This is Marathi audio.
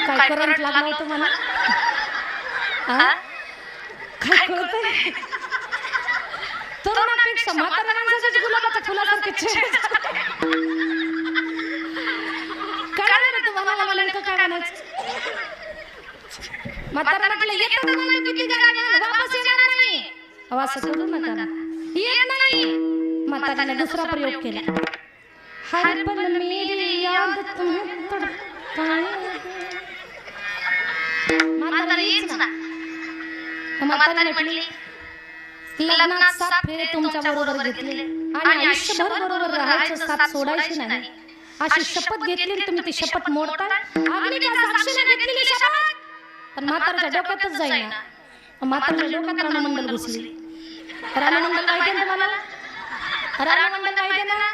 काय करंट लागला होता मला? काय कळतंय? तरुणापेक्षा म्हाताऱ्या माणसाच्या गुलाबाच्या फुलासारखे कळलं ना तुम्हाला मला नेमकं काय म्हणायचं? म्हातारा म्हटलं येतं का नाही किती गाडी वापस येणार नाही. आवाज करू नका. येत नाही. म्हाताऱ्याने दुसरा प्रयोग केला. हर पल मेरी याद तुम्हें तड़पाए. म्हातारा येच ना. म्हातारी म्हटली लग्नात 7 फेरे तुमच्या बरोबर घेतले आणि आयुष्यभर बरोबर राहायचं, साथ सोडायची नाही अशी शपथ घेतली. तुम्ही ती शपथ मोडताय. अग्नीच्या साक्षीने घेतलेली शपथ पण म्हातारच्या डोक्यातच जाईना. म्हातारच्या डोक्यात रानमंडल घुसली. रानमंडल माहिती आहे तुम्हाला? रानमंडल माहिती आहे ना?